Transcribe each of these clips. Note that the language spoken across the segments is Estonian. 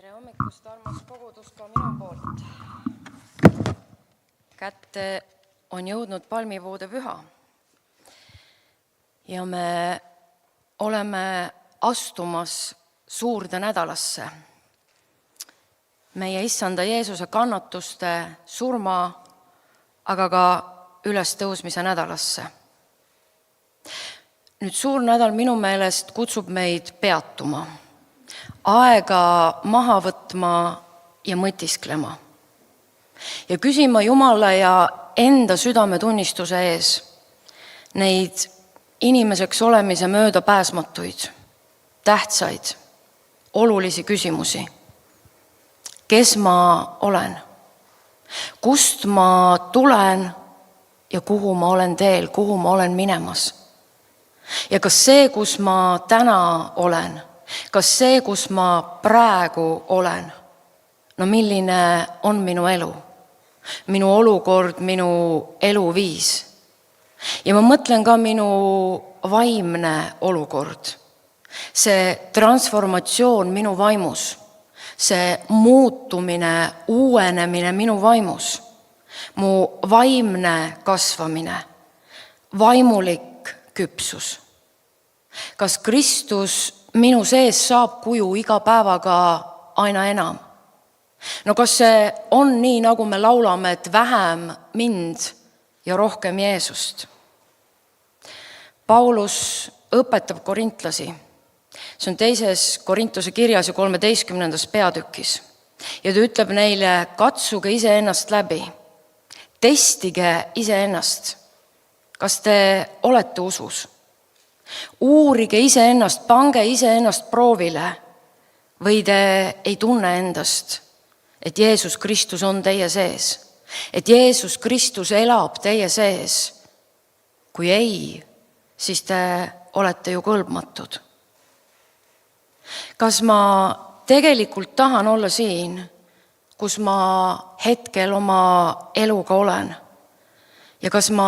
Tere hommikust, armas kogudus ka minu poolt. Kätte on jõudnud palmivoode püha ja me oleme astumas suurde nädalasse. Meie issanda Jeesuse kannatuste, surma, aga ka ülestõusmise nädalasse. Nüüd suur nädal minu meelest kutsub meid peatuma, aega maha võtma ja mõtisklema ja küsima Jumala ja enda südametunnistuse ees neid inimeseks olemise möödapääsmatuid, tähtsaid, olulisi küsimusi. Kes ma olen? Kust ma tulen ja kuhu ma olen teel, kuhu ma olen minemas? Ja kas see, kus ma täna olen, kas see, kus ma praegu olen, no milline on minu elu, minu olukord, minu eluviis? Ja ma mõtlen ka minu vaimne olukord, see transformatsioon minu vaimus, see muutumine, uuenemine minu vaimus, mu vaimne kasvamine, vaimulik küpsus. Kas Kristus minu sees saab kuju iga päevaga aina enam? No kas see on nii, nagu me laulame, et vähem mind ja rohkem Jeesust? Paulus õpetab korintlasi. See on 2. Korintuse kirjas ja 13. peatükis. Ja ta ütleb neile, katsuge iseennast läbi, testige iseennast. Kas te olete usus? Uurige iseennast, pange iseennast proovile või te ei tunne endast, et Jeesus Kristus on teie sees, et Jeesus Kristus elab teie sees. Kui ei, siis te olete ju kõlbmatud. Kas ma tegelikult tahan olla siin, kus ma hetkel oma eluga olen? Ja kas ma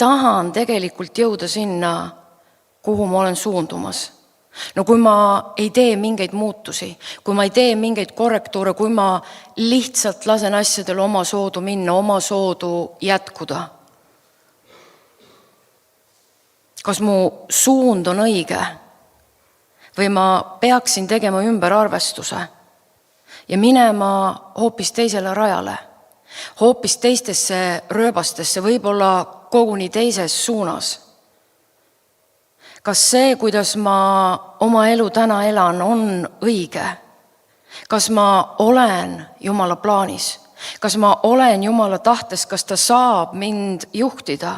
tahan tegelikult jõuda sinna, kuhu ma olen suundumas? No kui ma ei tee mingeid muutusi, kui ma ei tee mingeid korrektuure, kui ma lihtsalt lasen asjadel oma soodu minna, oma soodu jätkuda. Kas mu suund on õige või ma peaksin tegema ümberarvestuse ja minema hoopis teisele rajale, hoopis teistesse rööbastesse, võib-olla koguni teises suunas? Kas see, kuidas ma oma elu täna elan, on õige? Kas ma olen Jumala plaanis? Kas ma olen Jumala tahtes? Kas ta saab mind juhtida?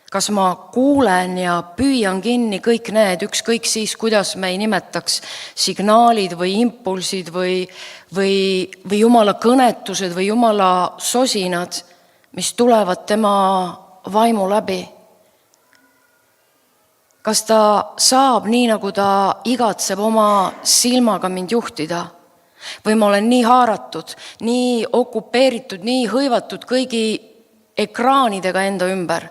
Kas ma kuulen ja püüan kinni kõik need, ükskõik siis, kuidas me ei nimetaks, signaalid või impulsid või Jumala kõnetused või Jumala sosinad, mis tulevad tema vaimu läbi? Kas ta saab nii, nagu ta igatseb oma silmaga mind juhtida? Või ma olen nii haaratud, nii okupeeritud, nii hõivatud kõigi ekraanidega enda ümber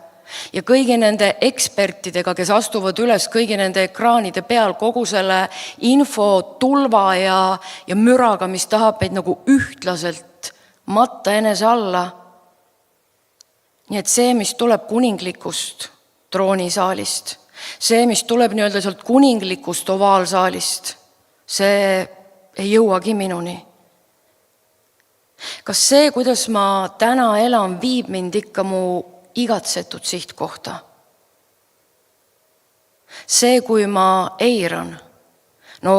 ja kõigi nende ekspertidega, kes astuvad üles kõigi nende ekraanide peal kogu selle info tulva ja müraga, mis tahab meid nagu ühtlaselt matta enese alla. Nii et see, mis tuleb kuninglikust troonisaalist, see, mis tuleb nii-öelda sealt kuninglikust ovaalsaalist, see ei jõuagi minuni. Kas see, kuidas ma täna elan, viib mind ikka mu igatsetud sihtkohta? See, kui ma eiran, no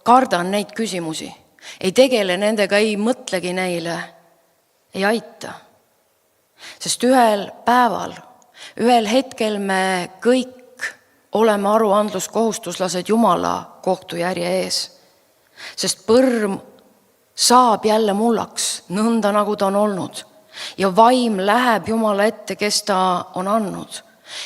kardan neid küsimusi, ei tegele nendega, ei mõtlegi neile, ei aita. Sest ühel päeval, ühel hetkel me kõik oleme aruandluskohustuslased Jumala kohtujärje ees. Sest põrm saab jälle mullaks, nõnda nagu ta on olnud. Ja vaim läheb Jumala ette, kes ta on andnud.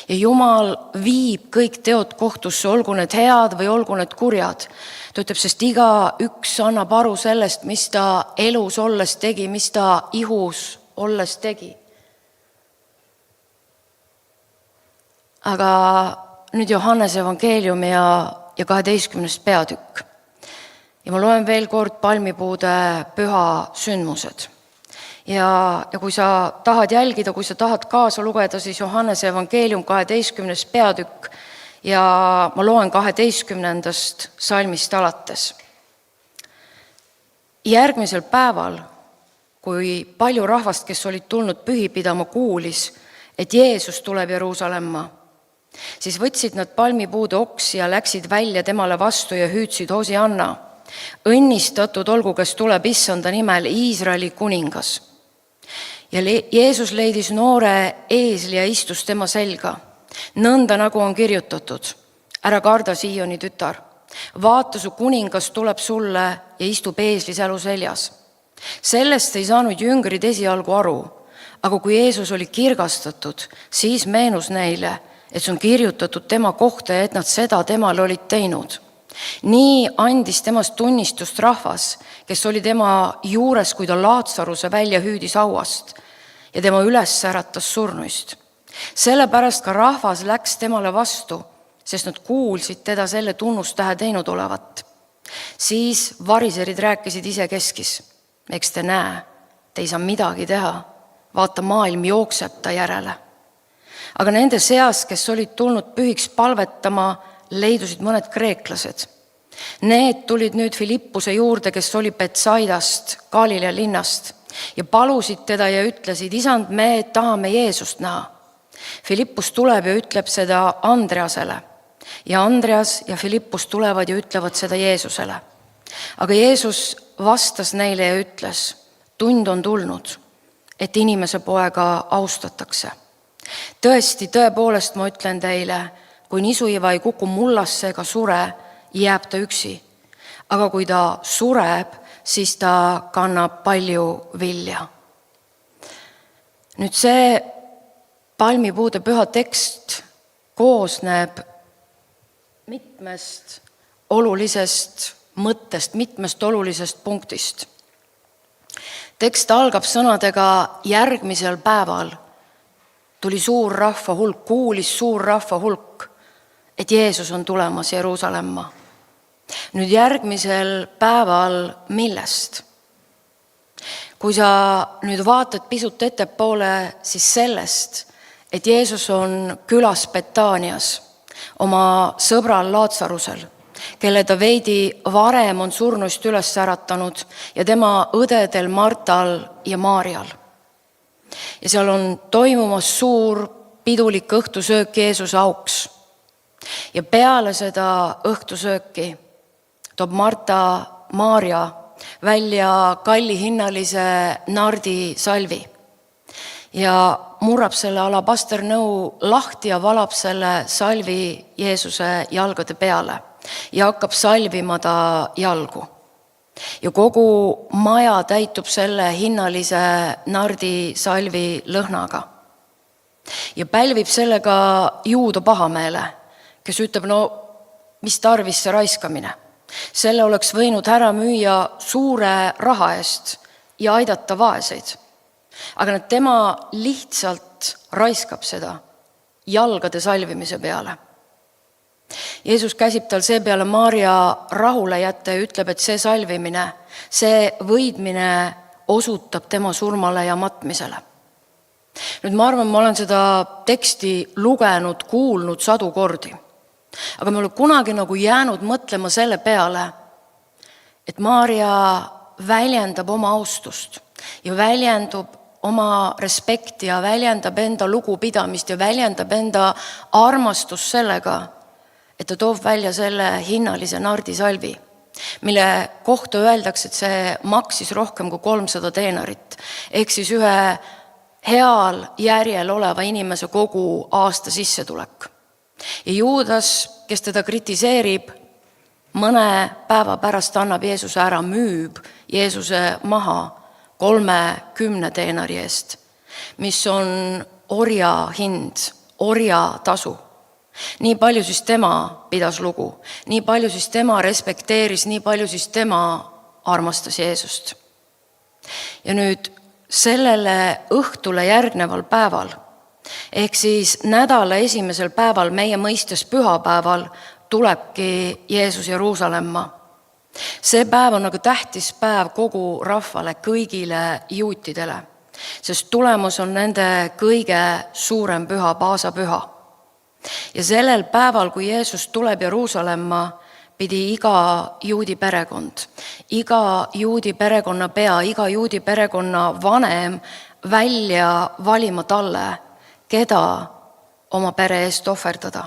Ja Jumal viib kõik teod kohtusse, olgu need head või olgu need kurjad. Ta ütleb, sest iga üks annab aru sellest, mis ta elus olles tegi, mis ta ihus olles tegi. Aga nüüd Johannese evangeelium ja 12. peatükk. Ja ma loen veel kord palmipuude püha sündmused. Ja kui sa tahad jälgida, kui sa tahad kaasa lugeda, siis Johannese evangeelium 12. peatükk ja ma loen 12. salmist alates. Järgmisel päeval, kui palju rahvast, kes olid tulnud pühi pidama, kuulis, et Jeesus tuleb Jeruusalemma, siis võtsid nad palmipuude oksi ja läksid välja temale vastu ja hüüdsid Hosianna. Õnnistatud olgu, kes tuleb issanda nimel, Iisraeli kuningas. Ja Jeesus leidis noore eesli ja istus tema selga. Nõnda nagu on kirjutatud, ära karda Sioni tütar. Vaata, su kuningas tuleb sulle ja istub eesli sälu seljas. Sellest ei saanud jüngrid esialgu aru, aga kui Jeesus oli kirgastatud, siis meenus neile, et see on kirjutatud tema kohta ja et nad seda temale olid teinud. Nii andis temast tunnistust rahvas, kes oli tema juures, kui ta Laatsaruse välja hüüdis hauast ja tema üles äratas surnuist. Sellepärast ka rahvas läks temale vastu, sest nad kuulsid teda selle tunnustähe teinud olevat. Siis variserid rääkisid isekeskis. Eks te näe, te ei saa midagi teha. Vaata, maailm jookseb ta järele. Aga nende seas, kes olid tulnud pühiks palvetama, leidusid mõned kreeklased. Need tulid nüüd Filippuse juurde, kes oli Betsaidast, Galilea linnast, ja palusid teda ja ütlesid, isand, me tahame Jeesust näha. Filippus tuleb ja ütleb seda Andreasele ja Andreas ja Filippus tulevad ja ütlevad seda Jeesusele. Aga Jeesus vastas neile ja ütles, tund on tulnud, et inimese poega austatakse. Tõesti, tõepoolest ma ütlen teile, kui nisuiva ei kuku mullasse ega sure, jääb ta üksi. Aga kui ta sureb, siis ta kannab palju vilja. Nüüd see palmipuude püha tekst koosneb mitmest olulisest mõttest, mitmest olulisest punktist. Tekst algab sõnadega järgmisel päeval tuli suur rahva hulk, kuulis suur rahva hulk, et Jeesus on tulemas Jeruusalemma. Nüüd järgmisel päeval millest? Kui sa nüüd vaatad pisut ettepoole, siis sellest, et Jeesus on külas Betaanias oma sõbral Laatsarusel, kelle ta veidi varem on surnuist üles äratanud ja tema õdedel Martal ja Maarjal. Ja seal on toimumas suur pidulik õhtusöök Jeesuse auks. Ja peale seda õhtusööki toob Marta Maarja välja kallihinnalise nardi salvi ja murrab selle alabasternõu lahti ja valab selle salvi Jeesuse jalgade peale ja hakkab salvima ta jalgu. Ja kogu maja täitub selle hinnalise nardi salvi lõhnaga. Ja pälvib sellega juuda pahameele, kes ütleb, no mis tarvis see raiskamine. Selle oleks võinud ära müüa suure raha eest ja aidata vaeseid. Aga tema lihtsalt raiskab seda jalgade salvimise peale. Jeesus käsib tal seepeale Maarja rahule jätta ja ütleb, et see salvimine, see võidmine osutab tema surmale ja matmisele. Nüüd ma arvan, ma olen seda teksti lugenud, kuulnud 100 kordi. Aga me oleme kunagi jäänud mõtlema selle peale, et Maarja väljendab oma austust ja väljendab oma respekti ja väljendab enda lugupidamist ja väljendab enda armastust sellega, et ta toob välja selle hinnalise nardisalvi, mille kohta öeldakse, et see maksis rohkem kui 300 denarit, ehk siis ühe heal järjel oleva inimese kogu aasta sissetulek. Ja Juudas, kes teda kritiseerib, mõne päeva pärast annab Jeesuse ära, müüb Jeesuse maha 30 denari eest, mis on orja hind, orja tasu. Nii palju siis tema pidas lugu, nii palju siis tema respekteeris, nii palju siis tema armastas Jeesust. Ja nüüd sellele õhtule järgneval päeval, ehk siis nädala esimesel päeval, meie mõistes pühapäeval, tulebki Jeesus Jeruusalemma. See päev on nagu tähtis päev kogu rahvale, kõigile juutidele, sest tulemus on nende kõige suurem püha, paasapüha. Ja sellel päeval, kui Jeesus tuleb Jeruusalemma, pidi iga juudi perekond, iga juudi perekonna pea, iga juudi perekonna vanem välja valima talle, keda oma pere eest ohverdada.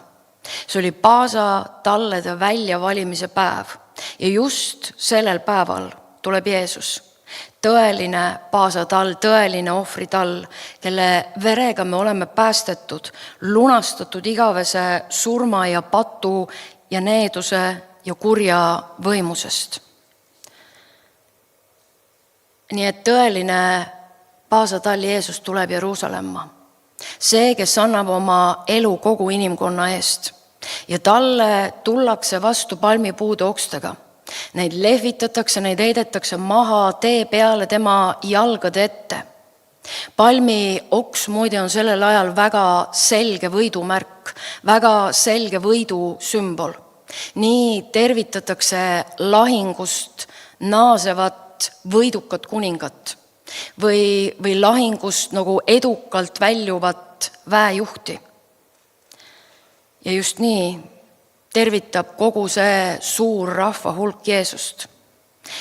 See oli paasa tallede väljavalimise päev ja just sellel päeval tuleb Jeesus, tõeline paasatall, tõeline ohvritall, kelle verega me oleme päästetud, lunastatud igavese surma ja patu ja needuse ja kurja võimusest. Nii et tõeline paasatall Jeesus tuleb Jeruusalemma. See, kes annab oma elu kogu inimkonna eest. Ja talle tullakse vastu palmipuude okstega. Neid lehvitatakse, neid heidetakse maha tee peale tema jalgade ette. Palmi oks muide on sellel ajal väga selge võidumärk, väga selge võidu sümbol. Nii tervitatakse lahingust naasevat võidukat kuningat või lahingust nagu edukalt väljuvat väejuhti. Ja just nii tervitab kogu see suur rahva hulk Jeesust.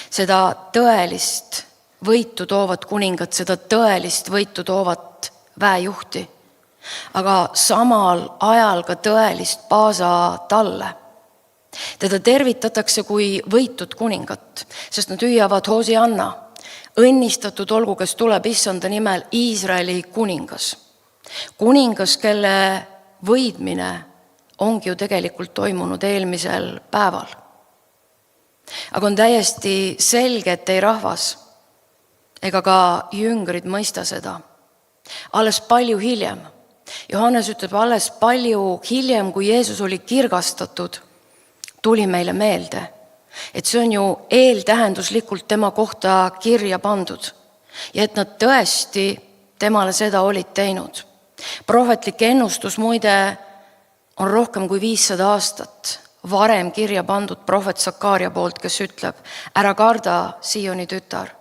Seda tõelist võitu toovat kuningat, seda tõelist võitu toovat väejuhti, aga samal ajal ka tõelist paasatalle. Teda tervitatakse kui võitud kuningat, sest nad hüüavad Hosianna. Õnnistatud olgu, kes tuleb issanda nimel, Iisraeli kuningas. Kuningas, kelle võidmine ongi ju tegelikult toimunud eelmisel päeval. Aga on täiesti selge, et ei rahvas ega ka jüngrid mõista seda. Alles palju hiljem, Johannes ütleb, alles palju hiljem, kui Jeesus oli kirgastatud, tuli meile meelde, et see on ju eeltähenduslikult tema kohta kirja pandud ja et nad tõesti temale seda olid teinud. Prohvetlik ennustus muide on rohkem kui 500 aastat varem kirja pandud prohvet Sakaaria poolt, kes ütleb, ära karda, Sioni tütar,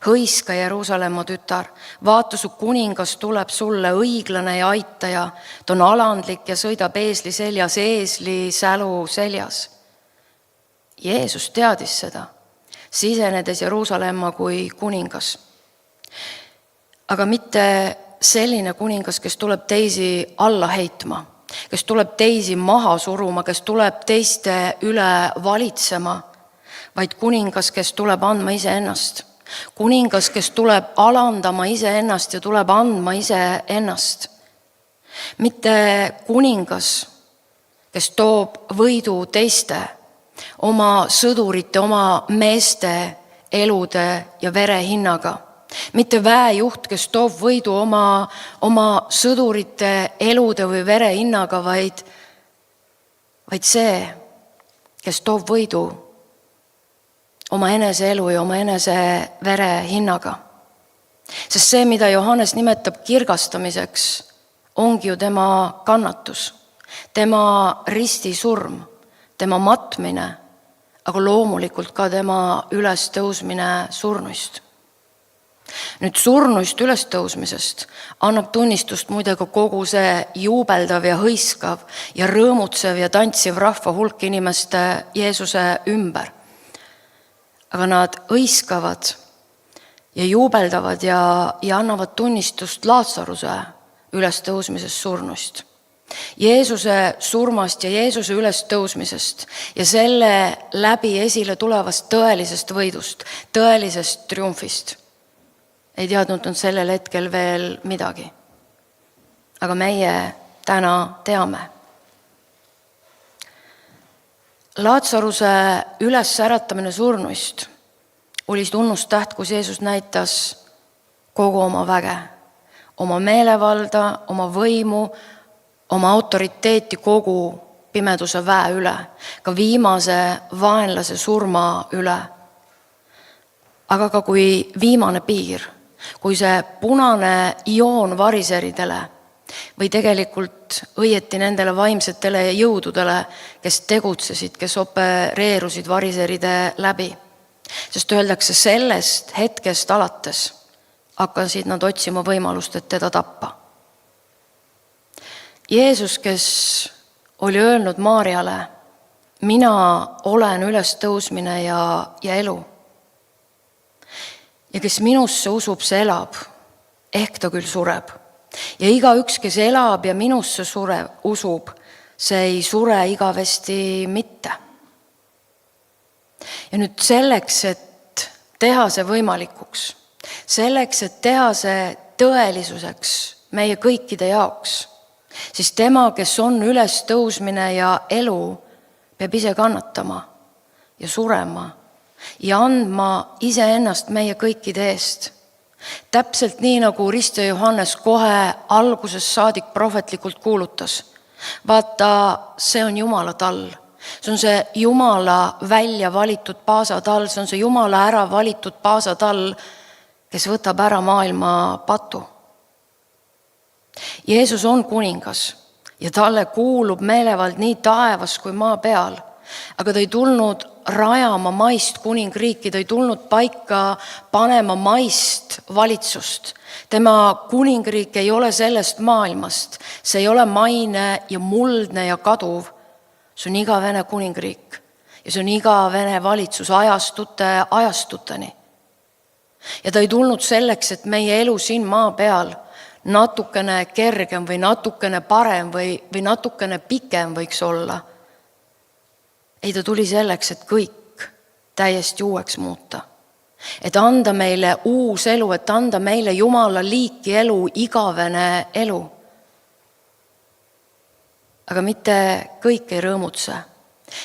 hõiska Jeruusalemma tütar, vaata su kuningas tuleb sulle õiglane ja aitaja, ta on alandlik ja sõidab eesli seljas, eesli sälu seljas. Jeesus teadis seda, sisenedes Jeruusalemma kui kuningas. Aga mitte selline kuningas, kes tuleb teisi alla heitma, kes tuleb teisi maha suruma, kes tuleb teiste üle valitsema, vaid kuningas, kes tuleb andma iseennast. Kuningas, kes tuleb alandama iseennast ja tuleb andma iseennast. Mitte kuningas, kes toob võidu teiste, oma sõdurite, oma meeste elude ja vere hinnaga. Mitte väejuht, kes toob võidu oma sõdurite elude või vere hinnaga, vaid see, kes toob võidu oma enese elu ja oma enese vere hinnaga. Sest see, mida Johannes nimetab kirgastamiseks, ongi ju tema kannatus, tema ristisurm, tema matmine, aga loomulikult ka tema ülestõusmine surnuist. Nüüd surnuist ülestõusmisest annab tunnistust muide ka kogu see juubeldav ja hõiskav ja rõõmutsev ja tantsiv rahva hulk inimeste Jeesuse ümber. Aga nad hõiskavad ja juubeldavad ja annavad tunnistust Laatsaruse ülestõusmisest surnuist. Jeesuse surmast ja Jeesuse ülestõusmisest ja selle läbi esile tulevast tõelisest võidust, tõelisest triumfist. Ei teadnud nad sellel hetkel veel midagi. Aga meie täna teame. Laatsaruse ülesäratamine surnuist oli tunnustäht, kus Jeesus näitas kogu oma väge, oma meelevalda, oma võimu, oma autoriteeti kogu pimeduse väe üle, ka viimase vaenlase surma üle. Aga ka kui viimane piir, kui see punane joon variseridele või tegelikult õieti nendele vaimsetele jõududele, kes tegutsesid, kes opereerusid variseride läbi. Sest öeldakse, sellest hetkest alates hakkasid nad otsima võimalust, et teda tappa. Jeesus, kes oli öelnud Maarjale, mina olen ülestõusmine ja elu. Ja kes minusse usub, see elab, ehk ta küll sureb. Ja igaüks, kes elab ja minusse usub, see ei sure igavesti mitte. Ja nüüd selleks, et teha see võimalikuks, selleks, et teha see tõelisuseks meie kõikide jaoks, siis tema, kes on ülestõusmine ja elu, peab ise kannatama ja surema ja andma iseennast meie kõikide eest. Täpselt nii, nagu Rist ja Johannes kohe algusest saadik prohvetlikult kuulutas. Vaata, see on Jumala tall. See on see Jumala välja valitud paasatall, see on see Jumala ära valitud paasatall, kes võtab ära maailma patu. Jeesus on kuningas ja talle kuulub meelevald nii taevas kui maa peal, aga ta ei tulnud rajama maist kuningriiki, ta ei tulnud paika panema maist valitsust. Tema kuningriik ei ole sellest maailmast, see ei ole maine ja muldne ja kaduv, see on igavene kuningriik ja see on igavene valitsus ajastuteni. Ja ta ei tulnud selleks, et meie elu siin maa peal natukene kergem või natukene parem või natukene pikem võiks olla. Ei, ta tuli selleks, et kõik täiesti uueks muuta. Et anda meile uus elu, et anda meile Jumala liiki elu, igavene elu. Aga mitte kõik ei rõõmutse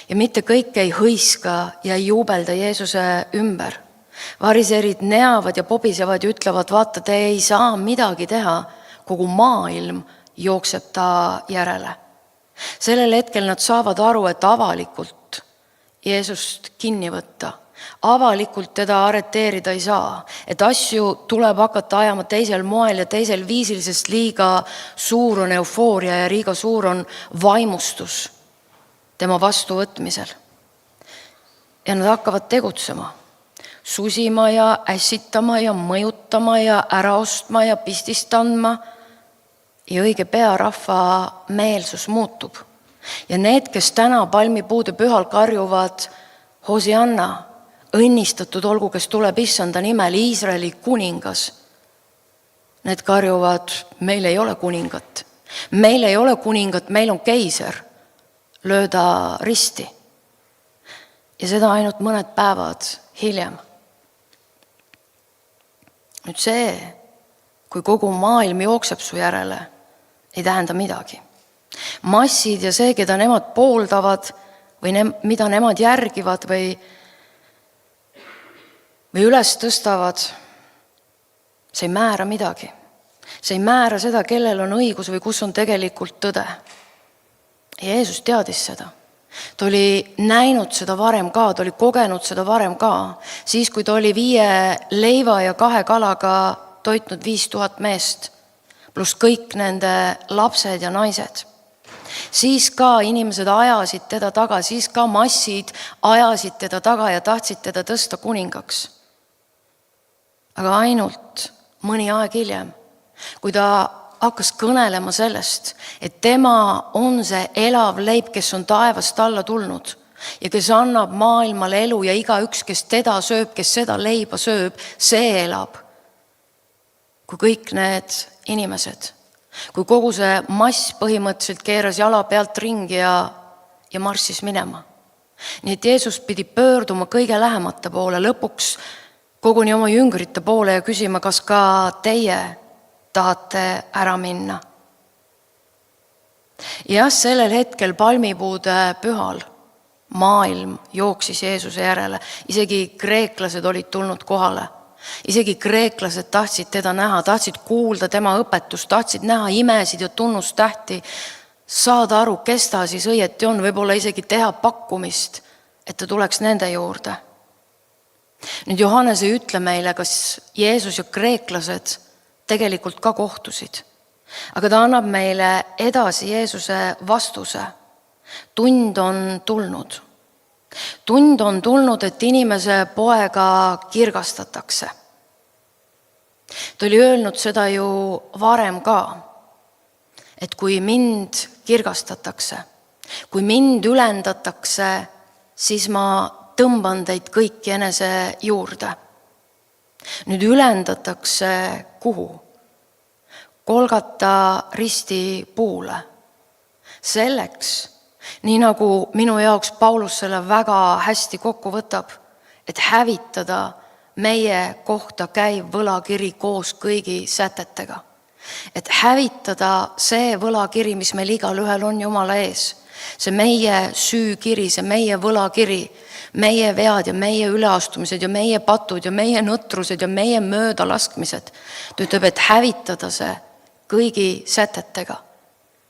ja mitte kõik ei hõiska ja ei juubelda Jeesuse ümber. Variserid neavad ja pobisevad ja ütlevad, vaata, te ei saa midagi teha, kogu maailm jookseb ta järele. Sellel hetkel nad saavad aru, et avalikult Jeesust kinni võtta, avalikult teda arreteerida ei saa, et asju tuleb hakata ajama teisel moel ja teisel viisil, sest liiga suur on eufooria ja liiga suur on vaimustus tema vastuvõtmisel. Ja nad hakkavad tegutsema, susima ja ässitama ja mõjutama ja ära ostma ja pistist andma. Ja õige pea rahva meelsus muutub. Ja need, kes täna palmipuude pühal karjuvad, Hosianna, õnnistatud olgu, kes tuleb issanda nimel, Iisraeli kuningas. Need karjuvad, meil ei ole kuningat. Meil ei ole kuningat, meil on keiser. Lööda risti. Ja seda ainult mõned päevad hiljem. Nüüd see, kui kogu maailm jookseb su järele, ei tähenda midagi. Massid ja see, keda nemad pooldavad või mida nemad järgivad või üles tõstavad, see ei määra midagi. See ei määra seda, kellel on õigus või kus on tegelikult tõde. Jeesus teadis seda. Ta oli näinud seda varem ka, ta oli kogenud seda varem ka. Siis, kui ta oli 5 leiva ja 2 kalaga toitnud 5000 meest, pluss kõik nende lapsed ja naised. Siis ka inimesed ajasid teda taga, siis ka massid ajasid teda taga ja tahtsid teda tõsta kuningaks. Aga ainult mõni aeg hiljem, kui ta hakkas kõnelema sellest, et tema on see elav leib, kes on taevast alla tulnud ja kes annab maailmale elu ja igaüks, kes teda sööb, kes seda leiba sööb, see elab. Kui kõik need inimesed, kui kogu see mass põhimõtteliselt keeras jala pealt ringi ja marssis minema. Nii et Jeesus pidi pöörduma kõige lähemate poole, lõpuks koguni oma jüngrite poole ja küsima, kas ka teie tahate ära minna. Ja sellel hetkel palmipuude pühal maailm jooksis Jeesuse järele, isegi kreeklased olid tulnud kohale. Isegi kreeklased tahtsid teda näha, tahtsid kuulda tema õpetust, tahtsid näha imesid ja tunnustähti, saada aru, kes ta siis õieti on, võib-olla isegi teha pakkumist, et ta tuleks nende juurde. Nüüd Johannes ei ütle meile, kas Jeesus ja kreeklased tegelikult ka kohtusid. Aga ta annab meile edasi Jeesuse vastuse. Tund on tulnud. Tund on tulnud, et inimese poega kirgastatakse. Ta oli öelnud seda ju varem ka, et kui mind kirgastatakse, kui mind ülendatakse, siis ma tõmban teid kõiki enese juurde. Nüüd ülendatakse kuhu? Golgata risti puule. Selleks, nii nagu minu jaoks Paulus selle väga hästi kokku võtab, et hävitada meie kohta käiv võlakiri koos kõigi sätetega. Et hävitada see võlakiri, mis meil igalühel on Jumala ees. See meie süükiri, see meie võlakiri, meie vead ja meie üleastumised ja meie patud ja meie nõtrused ja meie möödalaskmised. Ta ütleb, et hävitada see kõigi sätetega.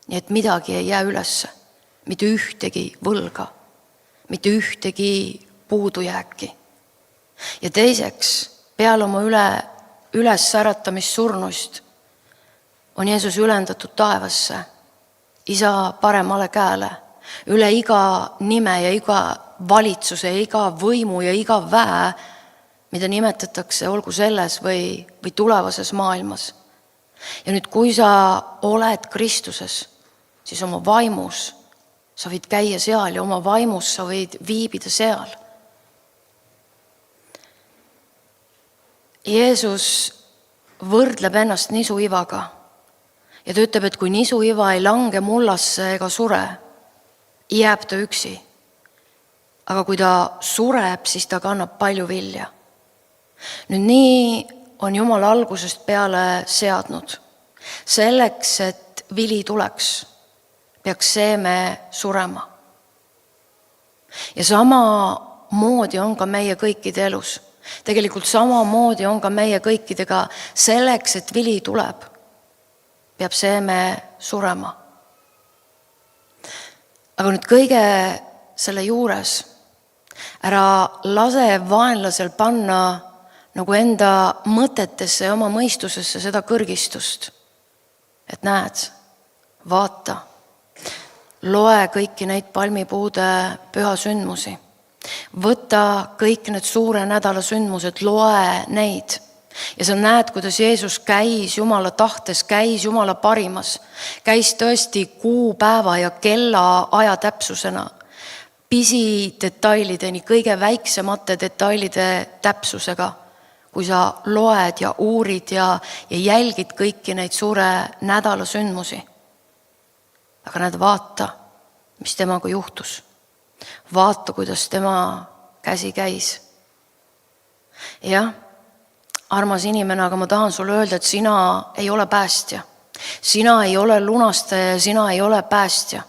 Nii et midagi ei jää ülesse. Mitte ühtegi võlga. Mitte ühtegi puudujääki. Ja teiseks, peale oma üles äratamist on Jeesus ülendatud taevasse, Isa paremale käele, üle iga nime ja iga valitsuse ja iga võimu ja iga väe, mida nimetatakse olgu selles või tulevases maailmas. Ja nüüd, kui sa oled Kristuses, siis oma vaimus sa võid käia seal ja oma vaimus sa võid viibida seal. Jeesus võrdleb ennast nisuivaga ja ta ütleb, et kui nisuiva ei lange mullasse ega sure, jääb ta üksi. Aga kui ta sureb, siis ta kannab palju vilja. Nüüd nii on Jumal algusest peale seadnud. Selleks, et vili tuleks, peaks seeme surema. Ja samamoodi on ka meie kõikide elus. Tegelikult samamoodi on ka meie kõikidega. Selleks, et vili tuleb, peab seeme surema. Aga nüüd kõige selle juures ära lase vaenlasel panna nagu enda mõtetesse ja oma mõistusesse seda kõrgistust. Et näed, vaata, loe kõiki neid palmipuude pühasündmusi. Võta kõik need suure nädala sündmused, loe neid. Ja sa näed, kuidas Jeesus käis Jumala tahtes, käis Jumala parimas. Käis tõesti kuupäeva ja kella aja täpsusena. Pisidetailideni, kõige väiksemate detailide täpsusega. Kui sa loed ja uurid ja jälgid kõiki neid suure nädala sündmusi. Aga näed, vaata, mis temaga juhtus. Vaata, kuidas tema käsi käis. Jah, armas inimene, aga ma tahan sulle öelda, et sina ei ole päästja. Sina ei ole lunastaja, sina ei ole päästja.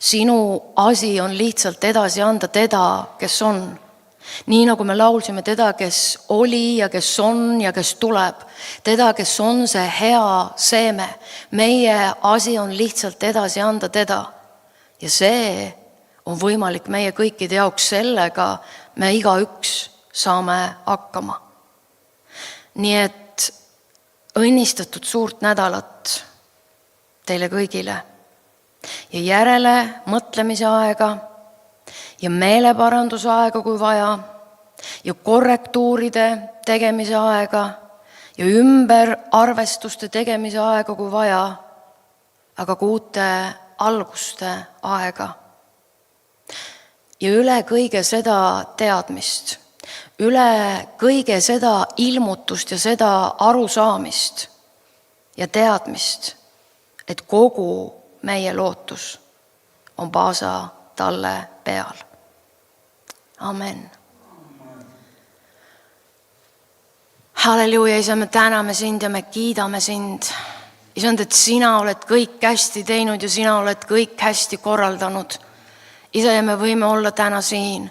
Sinu asi on lihtsalt edasi anda teda, kes on. Nii nagu me laulsime teda, kes oli ja kes on ja kes tuleb. Teda, kes on see hea seeme. Meie asi on lihtsalt edasi anda teda. Ja see on võimalik meie kõikide jaoks, sellega me igaüks saame hakkama. Nii et õnnistatud suurt nädalat teile kõigile ja järele mõtlemise aega ja meeleparanduse aega, kui vaja, ja korrektuuride tegemise aega ja ümberarvestuste tegemise aega, kui vaja, aga ka uute alguste aega. Ja üle kõige seda teadmist, üle kõige seda ilmutust ja seda arusaamist ja teadmist, et kogu meie lootus on Paasa talle peal. Amen. Halleluuja, Isa, me täname sind ja me kiidame sind. Isand, et sina oled kõik hästi teinud ja sina oled kõik hästi korraldanud. Isa, ja me võime olla täna siin.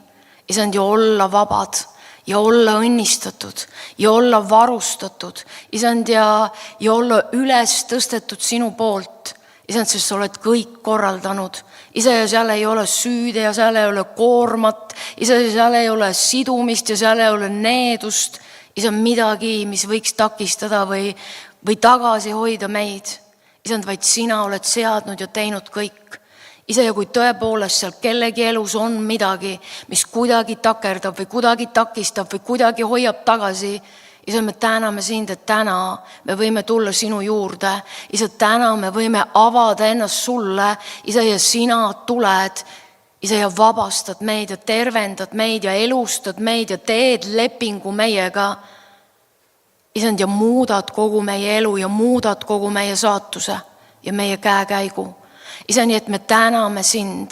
Isand, ja olla vabad ja olla õnnistatud ja olla varustatud. Isand, ja olla üles tõstetud sinu poolt. Isand, sest sa oled kõik korraldanud. Isa, ja seal ei ole süüde ja seal ei ole koormat. Isa, ja seal ei ole sidumist ja seal ei ole needust. Isa, midagi, mis võiks takistada või tagasi hoida meid. Isand, vaid sina oled seadnud ja teinud kõik. Isa, ja kui tõepoolest seal kellegi elus on midagi, mis kuidagi takerdab või kuidagi takistab või kuidagi hoiab tagasi, Isa, me täname sind, et täna me võime tulla sinu juurde. Isa, täna me võime avada ennast sulle. Isa, ja sina tuled, Isa, ja vabastad meid ja tervendad meid ja elustad meid ja teed lepingu meiega. Isand, ja muudad kogu meie elu ja muudad kogu meie saatuse ja meie käekäigu. Isa, nii et me täname sind,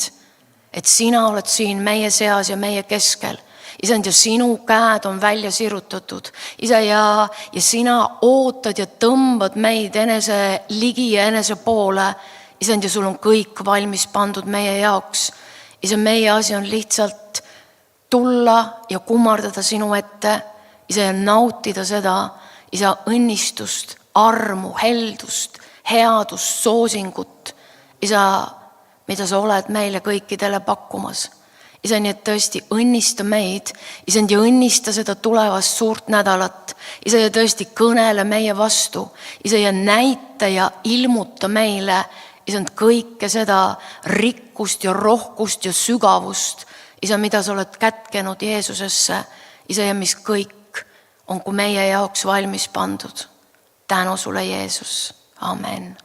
et sina oled siin meie seas ja meie keskel. Isand, ja sinu käed on välja sirutatud. Isa, ja sina ootad ja tõmbad meid enese ligi ja enese poole. Isand, ja sul on kõik valmis pandud meie jaoks. Isa, meie asi on lihtsalt tulla ja kummardada sinu ette. Isa, ja nautida seda, Isa, õnnistust, armu, heldust, headust, soosingut. Isa, mida sa oled meile kõikidele pakkumas. Isa, nii et tõesti õnnista meid. Isa, ja õnnista seda tulevast suurt nädalat. Isa, ja tõesti kõnele meie vastu. Isa, ja näita ja ilmuta meile, Isa, kõike seda rikkust ja rohkust ja sügavust. Isa, mida sa oled kätkenud Jeesusesse. Isa, ja mis kõik on kui meie jaoks valmis pandud. Tänu sulle, Jeesus. Amen.